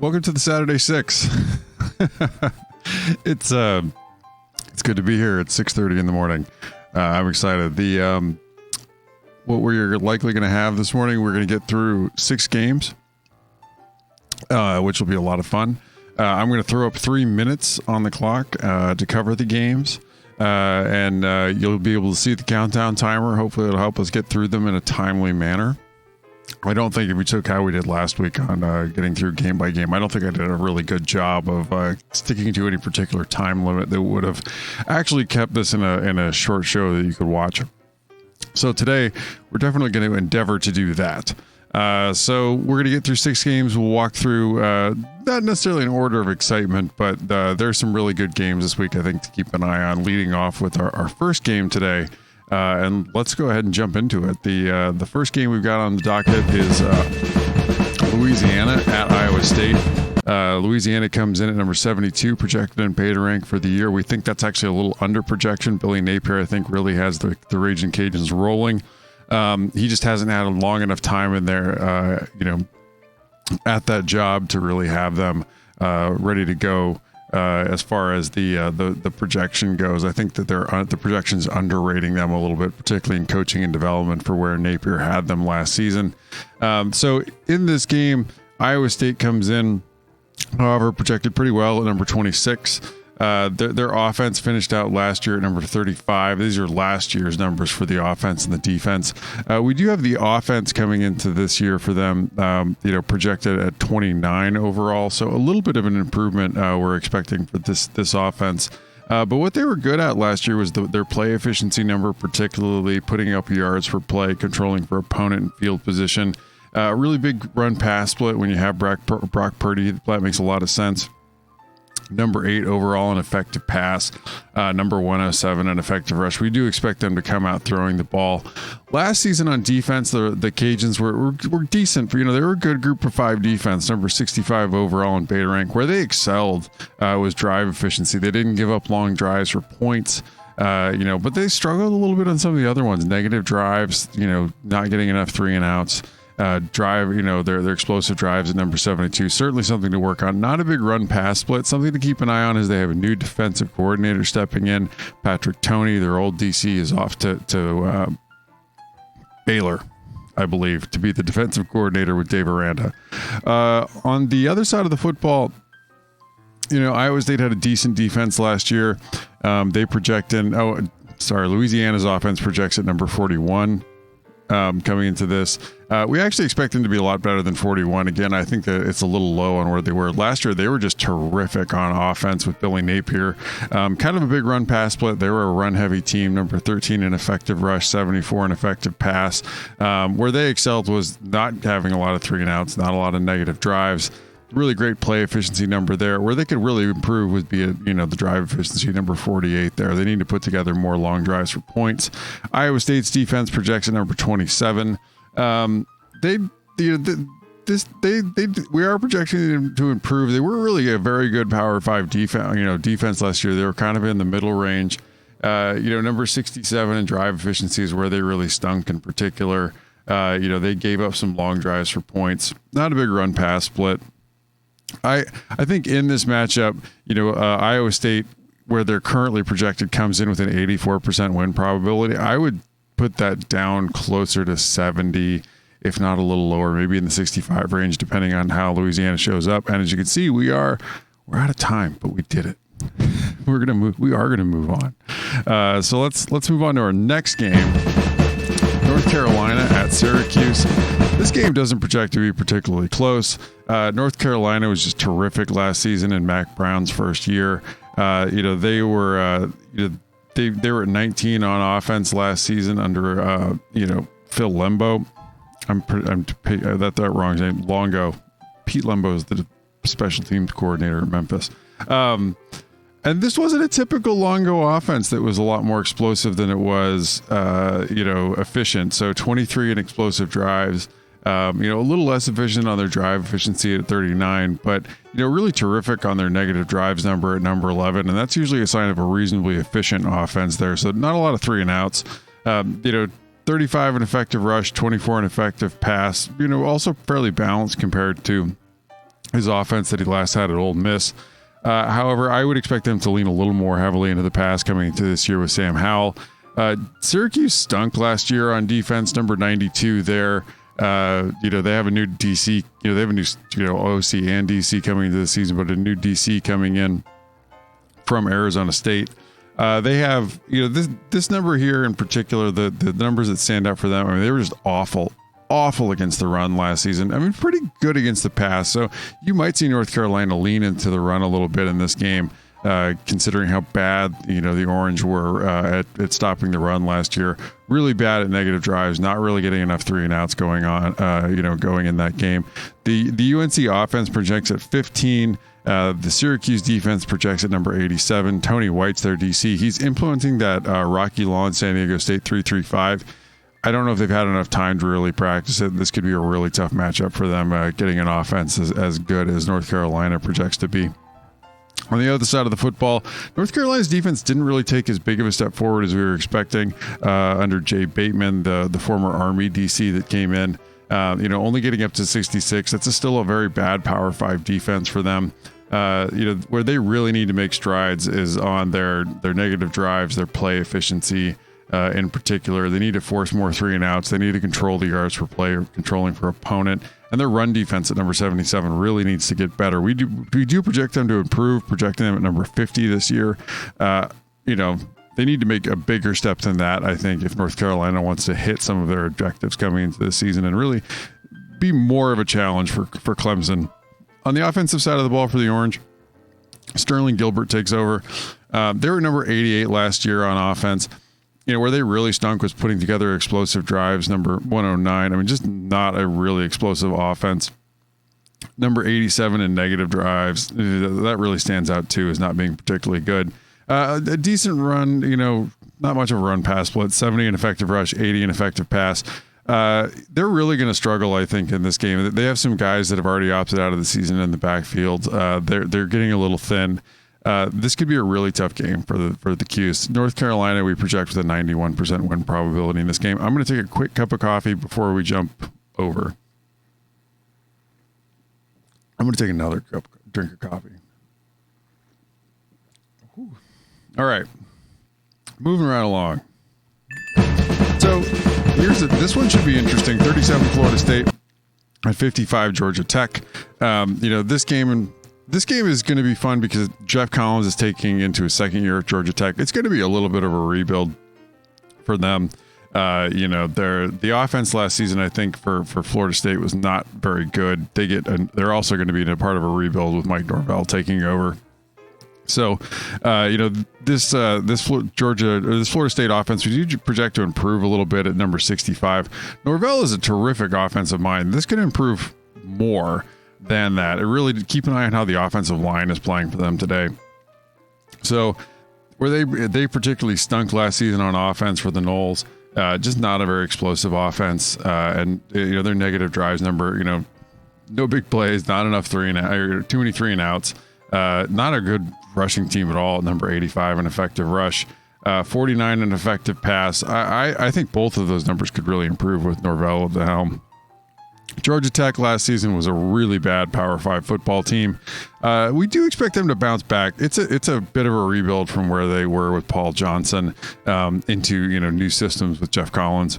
Welcome to the Saturday Six. It's good to be here at 6:30 in the morning. I'm excited. What we're likely going to have this morning, we're going to get through 6 games, which will be a lot of fun. I'm going to throw up 3 minutes on the clock to cover the games, and you'll be able to see the countdown timer. Hopefully it'll help us get through them in a timely manner. I don't think if we took how we did last week on getting through game by game, I don't think I did a really good job of sticking to any particular time limit that would have actually kept this in a short show that you could watch. So today, we're definitely going to endeavor to do that. So we're going to get through 6 games. We'll walk through, not necessarily in order of excitement, but there's some really good games this week, I think, to keep an eye on, leading off with our first game today. And let's go ahead and jump into it. The first game we've got on the docket is Louisiana at Iowa State. Louisiana comes in at number 72, projected in beta rank for the year. We think that's actually a little under projection. Billy Napier, I think, really has the Raging Cajuns rolling. He just hasn't had a long enough time in there, at that job to really have them ready to go. As far as the projection goes, I think that the projection's underrating them a little bit, particularly in coaching and development for where Napier had them last season. So in this game, Iowa State comes in, however, projected pretty well at number 26. Their offense finished out last year at number 35. These are last year's numbers for the offense and the defense. We do have the offense coming into this year for them, projected at 29 overall. So a little bit of an improvement we're expecting for this offense. But what they were good at last year was their play efficiency number, particularly putting up yards per play, controlling for opponent and field position. Really big run pass split when you have Brock Purdy. That makes a lot of sense. Number 8 overall in effective pass, number 107 in effective rush. We do expect them to come out throwing the ball. Last season on defense, the Cajuns were decent. They were a good group of 5 defense, number 65 overall in beta rank. Where they excelled was drive efficiency. They didn't give up long drives for points, but they struggled a little bit on some of the other ones. Negative drives, not getting enough 3 and outs. Their explosive drives at number 72, certainly something to work on. Not a big run pass split. Something to keep an eye on is they have a new defensive coordinator stepping in. Patrick Toney, their old DC, is off to Baylor, I believe, to be the defensive coordinator with Dave Aranda. On the other side of the football, Iowa State had a decent defense last year. Louisiana's offense projects at number 41. Coming into this, we actually expect them to be a lot better than 41. Again, I think that it's a little low on where they were last year. They were just terrific on offense with Billy Napier. Kind of a big run pass split. They were a run heavy team, number 13 in effective rush, 74 in effective pass. Where they excelled was not having a lot of 3 and outs, not a lot of negative drives. Really great play efficiency number there. Where they could really improve would be the drive efficiency number 48 there. They need to put together more long drives for points. Iowa State's defense projects at number 27. We are projecting them to improve. They were really a very good Power 5 defense last year. They were kind of in the middle range. Number 67 in drive efficiency is where they really stunk in particular. They gave up some long drives for points. Not a big run pass split. I think in this matchup, Iowa State, where they're currently projected, comes in with an 84% win probability. I would put that down closer to 70, if not a little lower, maybe in the 65 range, depending on how Louisiana shows up. And as you can see, we're out of time, but we did it. We are going to move on. So let's move on to our next game. North Carolina at Syracuse. This game doesn't project to be particularly close. North Carolina was just terrific last season in Mac Brown's first year. They were at 19 on offense last season under Phil Lembo. I'm that wrong name. Longo. Pete Lembo is the special teams coordinator at Memphis. And this wasn't a typical Longo offense that was a lot more explosive than it was, efficient. So 23 in explosive drives, a little less efficient on their drive efficiency at 39, but, really terrific on their negative drives number at number 11. And that's usually a sign of a reasonably efficient offense there. So not a lot of 3 and outs, 35 in effective rush, 24 in effective pass, also fairly balanced compared to his offense that he last had at Ole Miss. However, I would expect them to lean a little more heavily into the pass coming into this year with Sam Howell. Syracuse stunk last year on defense, number 92 there. They have a new DC, they have a new, OC and DC coming into the season, but a new DC coming in from Arizona State. They have, this number here in particular, the numbers that stand out for them. I mean, they were just awful against the run last season. I mean, pretty good against the pass. So you might see North Carolina lean into the run a little bit in this game, considering how bad, the Orange were at stopping the run last year. Really bad at negative drives, not really getting enough 3 and outs going on, going in that game. The UNC offense projects at 15. The Syracuse defense projects at number 87. Tony White's their DC. He's implementing that Rocky Law and San Diego State 3-3-5. I don't know if they've had enough time to really practice it. This could be a really tough matchup for them, getting an offense as good as North Carolina projects to be. On the other side of the football, North Carolina's defense didn't really take as big of a step forward as we were expecting under Jay Bateman, the former Army DC that came in. Only getting up to 66. That's still a very bad Power 5 defense for them. Where they really need to make strides is on their negative drives, their play efficiency. In particular, they need to force more 3 and outs. They need to control the yards per play or controlling for opponent. And their run defense at number 77 really needs to get better. We do project them to improve, projecting them at number 50 this year. They need to make a bigger step than that, I think, if North Carolina wants to hit some of their objectives coming into the season and really be more of a challenge for Clemson. On the offensive side of the ball for the Orange, Sterling Gilbert takes over. They were number 88 last year on offense. Where they really stunk was putting together explosive drives, number 109. I mean, just not a really explosive offense. Number 87 in negative drives. That really stands out, too, as not being particularly good. A decent run, not much of a run pass split, 70 in effective rush, 80 in effective pass. They're really going to struggle, I think, in this game. They have some guys that have already opted out of the season in the backfield. They're getting a little thin. This could be a really tough game for the Qs. North Carolina, we project with a 91% win probability in this game. I'm going to take a quick cup of coffee before we jump over. I'm going to take another drink of coffee. Whew. All right. Moving right along. So this one should be interesting. 37 Florida State at 55 Georgia Tech. This game is going to be fun because Jeff Collins is taking into his second year at Georgia Tech. It's going to be a little bit of a rebuild for them. The offense last season, I think, for Florida State was not very good. They're also going to be in a part of a rebuild with Mike Norvell taking over. So, this Florida State offense, we do project to improve a little bit at number 65. Norvell is a terrific offensive mind. This could improve more than that. It really keep an eye on how the offensive line is playing for them today. So, where they particularly stunk last season on offense for the Noles, just not a very explosive offense, and their negative drives number, no big plays, not enough too many 3 and outs. Not a good rushing team at all. Number 85 in effective rush, 49 in effective pass. I think both of those numbers could really improve with Norvell at the helm. Georgia Tech last season was a really bad Power 5 football team. We do expect them to bounce back. It's a bit of a rebuild from where they were with Paul Johnson into new systems with Jeff Collins.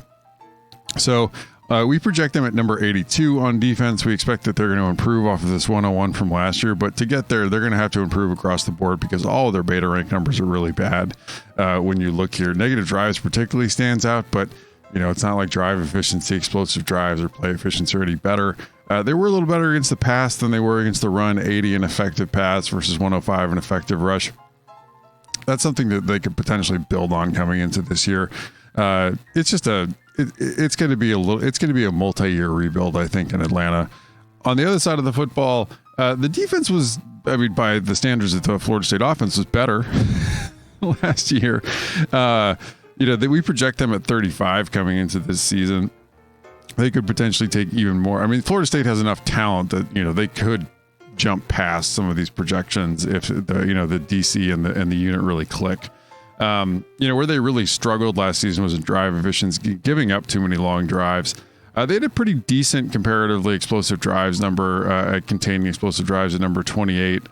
So we project them at number 82 on defense. We expect that they're going to improve off of this 101 from last year, but to get there, they're going to have to improve across the board because all of their beta rank numbers are really bad. When you look here, negative drives particularly stands out, but it's not like drive efficiency, explosive drives, or play efficiency are any better. They were a little better against the pass than they were against the run, 80 in effective pass versus 105 in effective rush. That's something that they could potentially build on coming into this year. It's going to be a multi-year rebuild, I think, in Atlanta. On the other side of the football, the defense was, by the standards of the Florida State offense, was better last year. We project them at 35 coming into this season. They could potentially take even more. Florida State has enough talent that they could jump past some of these projections if the DC and the unit really click. Where they really struggled last season was in drive efficiency, giving up too many long drives. They had a pretty decent comparatively explosive drives number, containing explosive drives at number 28.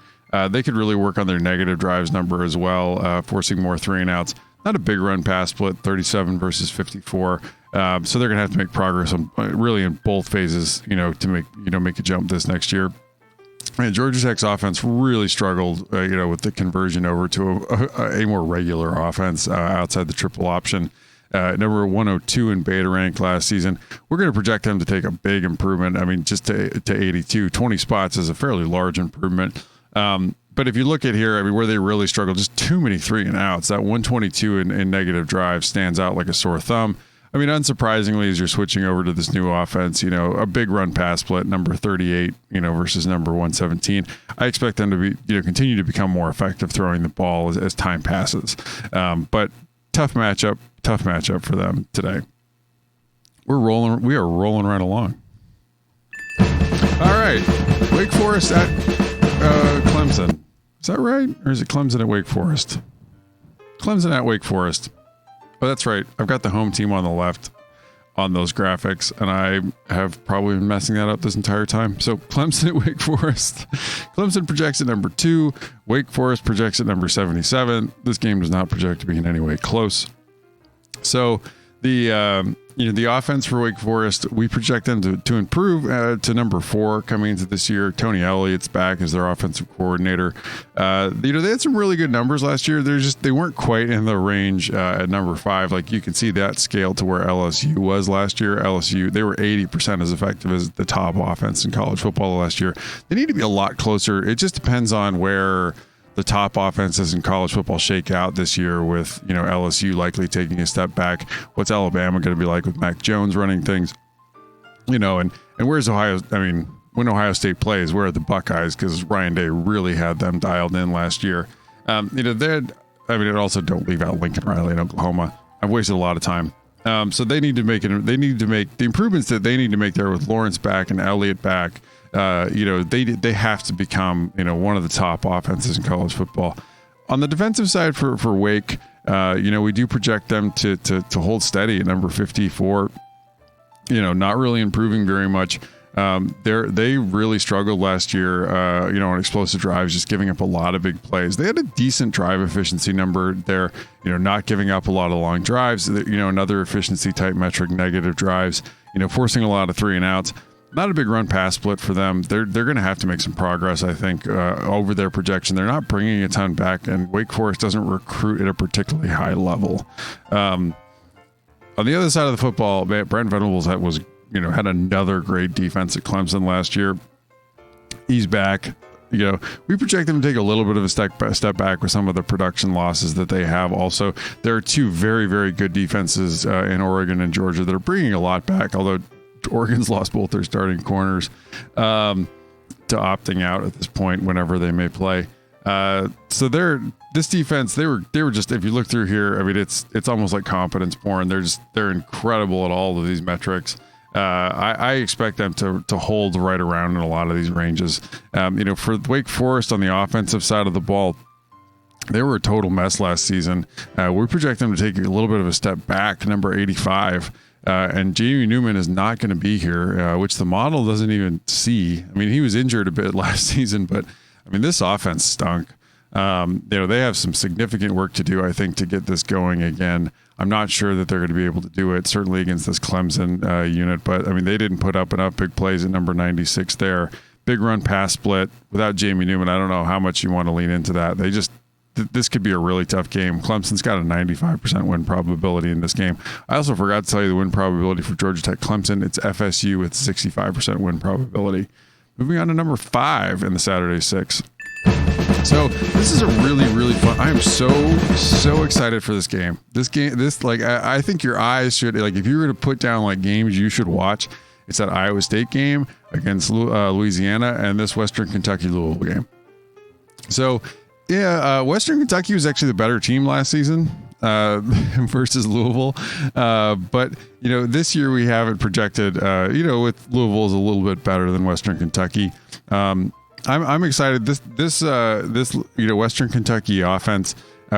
They could really work on their negative drives number as well, forcing more 3-and-outs. Not a big run pass split, 37 versus 54. So they're going to have to make progress on really in both phases, to make a jump this next year. And Georgia Tech's offense really struggled, with the conversion over to a more regular offense outside the triple option. Number 102 in beta rank last season. We're going to project them to take a big improvement. I mean, just to 82, 20 spots is a fairly large improvement. But if you look at here, where they really struggle, just too many 3-and-outs. That 122 in negative drive stands out like a sore thumb. Unsurprisingly, as you're switching over to this new offense, a big run pass split, number 38, versus number 117. I expect them to be, continue to become more effective throwing the ball as time passes. But tough matchup for them today. We are rolling right along. All right. Wake Forest at Clemson. Is that right? Or is it Clemson at Wake Forest? Clemson at Wake Forest. Oh, that's right. I've got the home team on the left on those graphics, and I have probably been messing that up this entire time. So Clemson at Wake Forest. Clemson projects at number 2. Wake Forest projects at number 77. This game does not project to be in any way close. So the offense for Wake Forest, we project them to improve to number 4 coming into this year. Tony Elliott's back as their offensive coordinator. They had some really good numbers last year. They weren't quite in the range at number 5. Like you can see that scale to where LSU was last year. LSU, they were 80% as effective as the top offense in college football last year. They need to be a lot closer. It just depends on where the top offenses in college football shake out this year, with LSU likely taking a step back. What's Alabama going to be like with Mac Jones running things? And where's Ohio? When Ohio State plays, where are the Buckeyes? Because Ryan Day really had them dialed in last year. It also don't leave out Lincoln Riley in Oklahoma. I've wasted a lot of time. So they need to make the improvements that they need to make there with Lawrence back and Elliott back. They have to become, one of the top offenses in college football. On the defensive side for Wake, we do project them to hold steady at number 54, not really improving very much. They really struggled last year, on explosive drives, just giving up a lot of big plays. They had a decent drive efficiency number there, not giving up a lot of long drives, another efficiency type metric, negative drives, forcing a lot of 3-and-outs. Not a big run pass split for them. They're going to have to make some progress, I think, over their projection. They're not bringing a ton back, and Wake Forest doesn't recruit at a particularly high level. On the other side of the football, Brent Venables had another great defense at Clemson last year. He's back. We project them to take a little bit of a step back with some of the production losses that they have. Also, there are 2 very, very good defenses in Oregon and Georgia that are bringing a lot back, although Oregon's lost both their starting corners to opting out at this point whenever they may play. So this defense, they were just, if you look through here, it's almost like competence porn. They're incredible at all of these metrics. I expect them to hold right around in a lot of these ranges. For Wake Forest on the offensive side of the ball, they were a total mess last season. We project them to take a little bit of a step back, number 85. And Jamie Newman is not going to be here, which the model doesn't even see. He was injured a bit last season, but this offense stunk. They have some significant work to do, I think, to get this going again. I'm not sure that they're going to be able to do it, certainly against this Clemson unit, but they didn't put up enough big plays at number 96 there. Big run pass split without Jamie Newman. I don't know how much you want to lean into that. This could be a really tough game. Clemson's got a 95% win probability in this game. I also forgot to tell you the win probability for Georgia Tech Clemson. It's FSU with 65% win probability. Moving on to number 5 in the Saturday 6. So this is a really, really fun. I am so excited for this game. I think your eyes should, if you were to put down games you should watch, it's that Iowa State game against Louisiana and this Western Kentucky Louisville game. So Western Kentucky was actually the better team last season versus Louisville. But this year we have it projected, with Louisville is a little bit better than Western Kentucky. I'm excited. This Western Kentucky offense,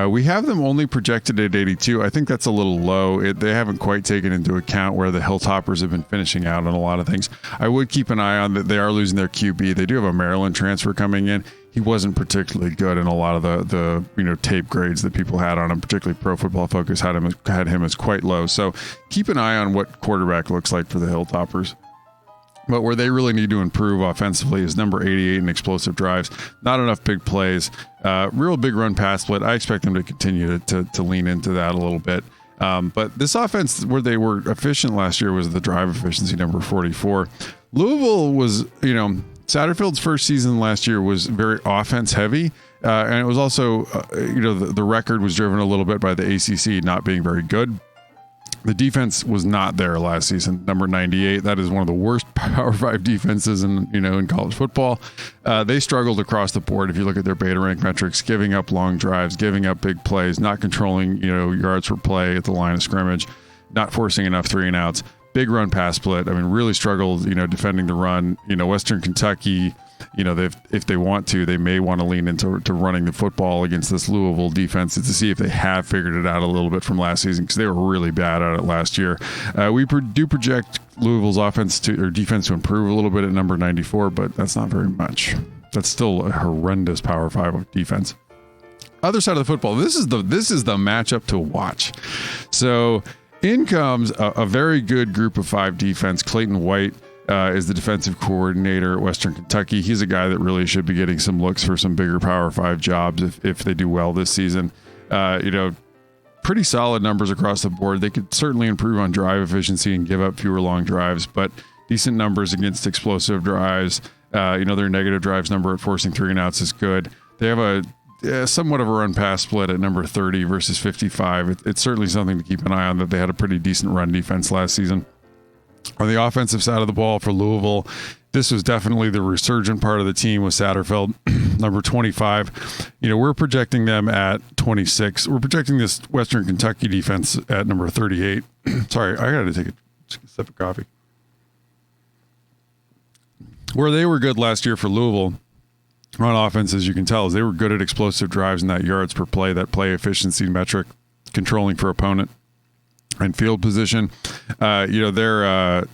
We have them only projected at 82. I think that's a little low. They haven't quite taken into account where the Hilltoppers have been finishing out on a lot of things. I would keep an eye on that. They are losing their QB. They do have a Maryland transfer coming in. He wasn't particularly good in a lot of the tape grades that people had on him, particularly Pro Football Focus had him as quite low. So keep an eye on what quarterback looks like for the Hilltoppers. But where they really need to improve offensively is number 88 in explosive drives. Not enough big plays. Real big run pass split. I expect them to continue to lean into that a little bit. But this offense, where they were efficient last year, was the drive efficiency, number 44. Louisville was, Satterfield's first season last year was very offense heavy. And it was also, the record was driven a little bit by the ACC not being very good. The defense was not there last season. Number 98. That is one of the worst Power 5 defenses in college football. They struggled across the board. If you look at their beta rank metrics, giving up long drives, giving up big plays, not controlling, yards per play at the line of scrimmage, not forcing enough 3-and-outs, big run pass split. I mean, really struggled, defending the run. Western Kentucky, if they want to, they may want to lean into running the football against this Louisville defense to see if they have figured it out a little bit from last season, because they were really bad at it last year. We do project Louisville's defense to improve a little bit at number 94, but that's not very much. That's still a horrendous Power 5 defense. Other side of the football, this is the matchup to watch. So in comes a very good group of 5 defense. Clayton White is the defensive coordinator at Western Kentucky. He's a guy that really should be getting some looks for some bigger Power 5 jobs if they do well this season. Pretty solid numbers across the board. They could certainly improve on drive efficiency and give up fewer long drives, but decent numbers against explosive drives. Their negative drives number at forcing 3-and-outs is good. They have a somewhat of a run pass split at number 30 versus 55. It's certainly something to keep an eye on, that they had a pretty decent run defense last season. On the offensive side of the ball for Louisville, this was definitely the resurgent part of the team with Satterfield, number 25. We're projecting them at 26. We're projecting this Western Kentucky defense at number 38. Sorry, I got to take a sip of coffee. Where they were good last year for Louisville on offense, as you can tell, is they were good at explosive drives and that yards per play, that play efficiency metric, controlling for opponent and field position. They're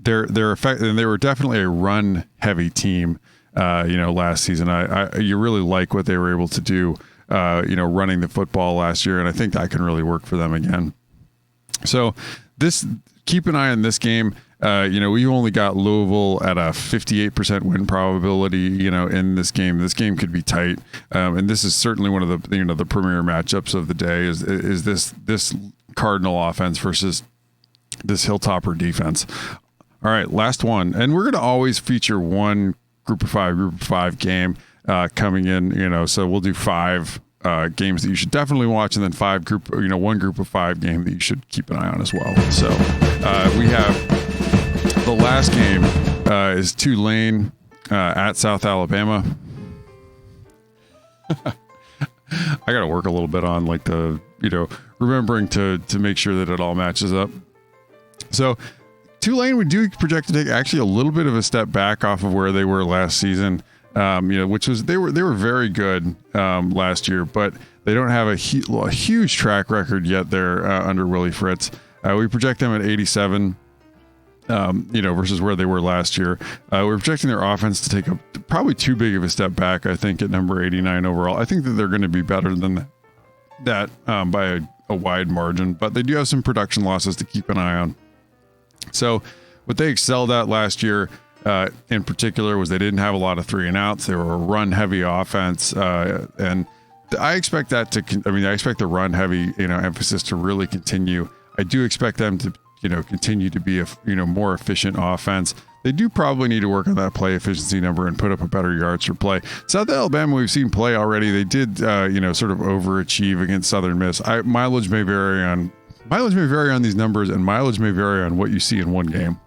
effective, and they were definitely a run heavy team. Last season, you really like what they were able to do. Running the football last year, and I think that can really work for them again. So keep an eye on this game. We only got Louisville at a 58% win probability, in this game. This game could be tight. And this is certainly one of the, the premier matchups of the day is this Cardinal offense versus this Hilltopper defense. All right, last one. And we're going to always feature one group of five game coming in, so we'll do 5 games that you should definitely watch, and then one group of 5 game that you should keep an eye on as well. So we have the last game is Tulane at South Alabama. I got to work a little bit on remembering to make sure that it all matches up. So Tulane, we do project to take actually a little bit of a step back off of where they were last season. Which was they were very good last year, but they don't have a huge track record yet there under Willie Fritz. We project them at 87, versus where they were last year. We're projecting their offense to take probably too big of a step back, I think, at number 89 overall. I think that they're going to be better than that by a wide margin, but they do have some production losses to keep an eye on. So what they excelled at last year, in particular, was they didn't have a lot of 3-and-outs. They were a run-heavy offense, and I expect that I expect the run-heavy, emphasis to really continue. I do expect them to, continue to be a, more efficient offense. They do probably need to work on that play efficiency number and put up a better yards per play. South Alabama, we've seen play already. They did, sort of overachieve against Southern Miss. Mileage may vary on these numbers, and mileage may vary on what you see in one game.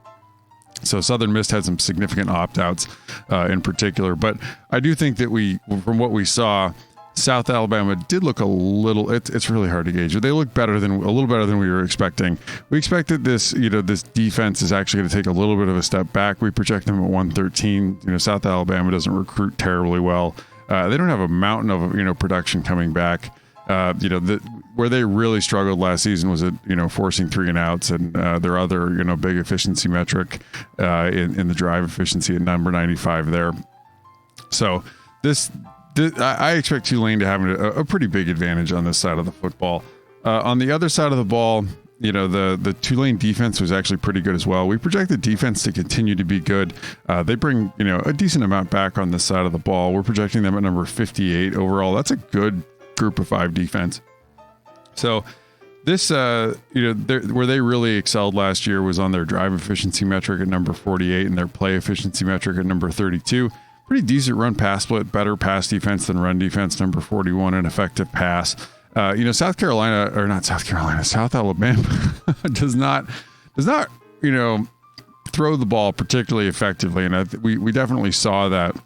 So Southern Miss had some significant opt-outs in particular, but I do think that from what we saw, South Alabama did look a little. It's really hard to gauge, but they look a little better than we were expecting. We expected this defense is actually going to take a little bit of a step back. We project them at 113. South Alabama doesn't recruit terribly well. They don't have a mountain of production coming back. Where they really struggled last season was at, forcing 3 and outs, and their other, big efficiency metric in the drive efficiency at number 95 there. So I expect Tulane to have a pretty big advantage on this side of the football. On the other side of the ball, the Tulane defense was actually pretty good as well. We project the defense to continue to be good. They bring, a decent amount back on this side of the ball. We're projecting them at number 58 overall. That's a good group of 5 defense. So this, where they really excelled last year was on their drive efficiency metric at number 48 and their play efficiency metric at number 32. Pretty decent run pass split, better pass defense than run defense, number 41, and effective pass. South Alabama does not, throw the ball particularly effectively. And we definitely saw that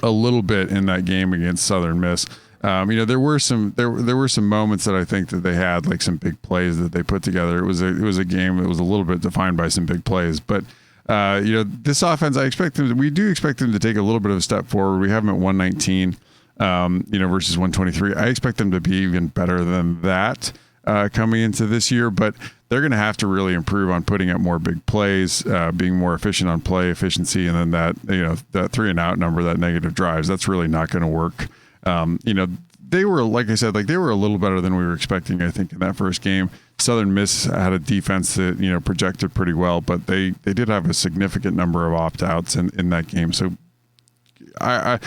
a little bit in that game against Southern Miss. There were some moments that I think that they had, like some big plays that they put together. It was a game that was a little bit defined by some big plays, but this offense, we do expect them to take a little bit of a step forward. We have them at 119, versus 123. I expect them to be even better than that coming into this year, but they're going to have to really improve on putting up more big plays, being more efficient on play efficiency, and then that 3 and out number, that negative drives, that's really not going to work. They were, like I said, they were a little better than we were expecting, I think, in that first game. Southern Miss had a defense that, projected pretty well, but they did have a significant number of opt-outs in that game. So I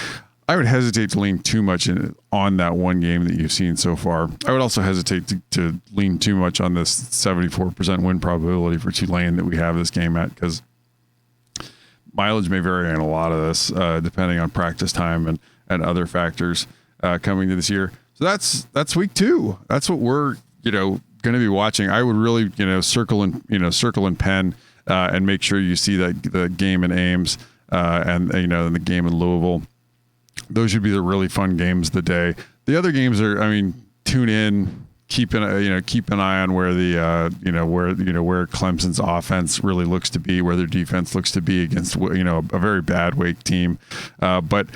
would hesitate to lean too much on that one game that you've seen so far. I would also hesitate to lean too much on this 74% win probability for Tulane that we have this game at, because mileage may vary on a lot of this, depending on practice time and other factors coming to this year. So that's week 2. That's what we're, going to be watching. I would really, circle and pen and make sure you see that the game in Ames and the game in Louisville. Those should be the really fun games of the day. The other games are, tune in, keep an eye on where where Clemson's offense really looks to be, where their defense looks to be against, a very bad Wake team. But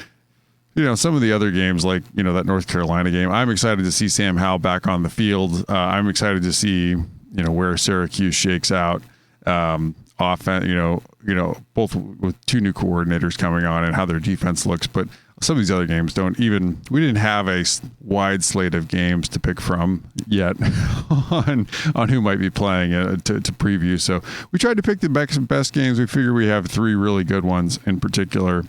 some of the other games, like, that North Carolina game, I'm excited to see Sam Howell back on the field. I'm excited to see, where Syracuse shakes out. Offense, both with 2 new coordinators coming on and how their defense looks. But some of these other games we didn't have a wide slate of games to pick from yet on who might be playing to preview. So we tried to pick the best games. We figure we have 3 really good ones in particular.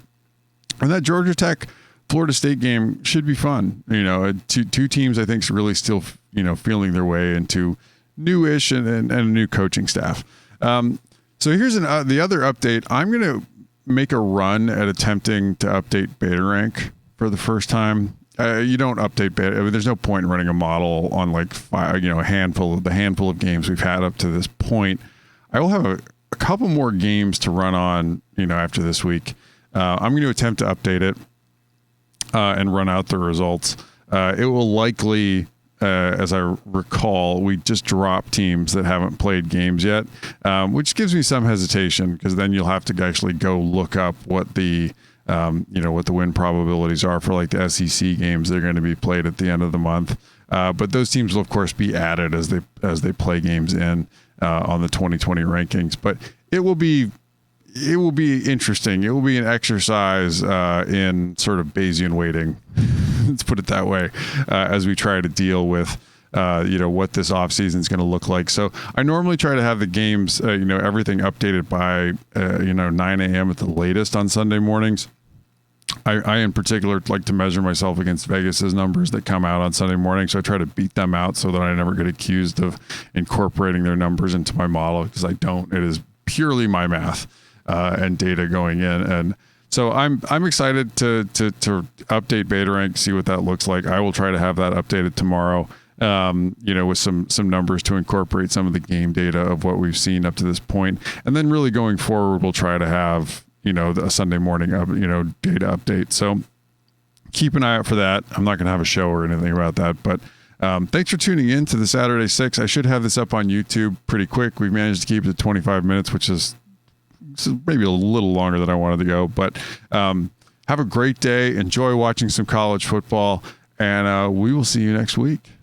And that Georgia Tech Florida State game should be fun. Two teams I think really still, feeling their way into newish and a new coaching staff. So here's the other update. I'm going to make a run at attempting to update beta rank for the first time. You don't update beta. There's no point in running a model on a handful of games we've had up to this point. I will have a couple more games to run on, after this week. I'm going to attempt to update it and run out the results. It will likely, as I recall, we just drop teams that haven't played games yet, which gives me some hesitation, because then you'll have to actually go look up what the win probabilities are for the SEC games that are going to be played at the end of the month. But those teams will of course be added as they play games on the 2020 rankings. But it will be interesting. It will be an exercise in sort of Bayesian weighting, let's put it that way, as we try to deal with what this offseason is going to look like. So I normally try to have the games, everything updated by 9 a.m. at the latest on Sunday mornings. I in particular like to measure myself against Vegas's numbers that come out on Sunday morning, so I try to beat them out so that I never get accused of incorporating their numbers into my model, because I don't. It is purely my math and data going in, and so I'm excited to update beta rank, see what that looks like. I will try to have that updated tomorrow, with some numbers to incorporate some of the game data of what we've seen up to this point, and then really going forward, we'll try to have a Sunday morning data update. So keep an eye out for that. I'm not going to have a show or anything about that, but thanks for tuning in to the Saturday 6. I should have this up on YouTube pretty quick. We've managed to keep it to 25 minutes, which is maybe a little longer than I wanted to go, but have a great day. Enjoy watching some college football, And we will see you next week.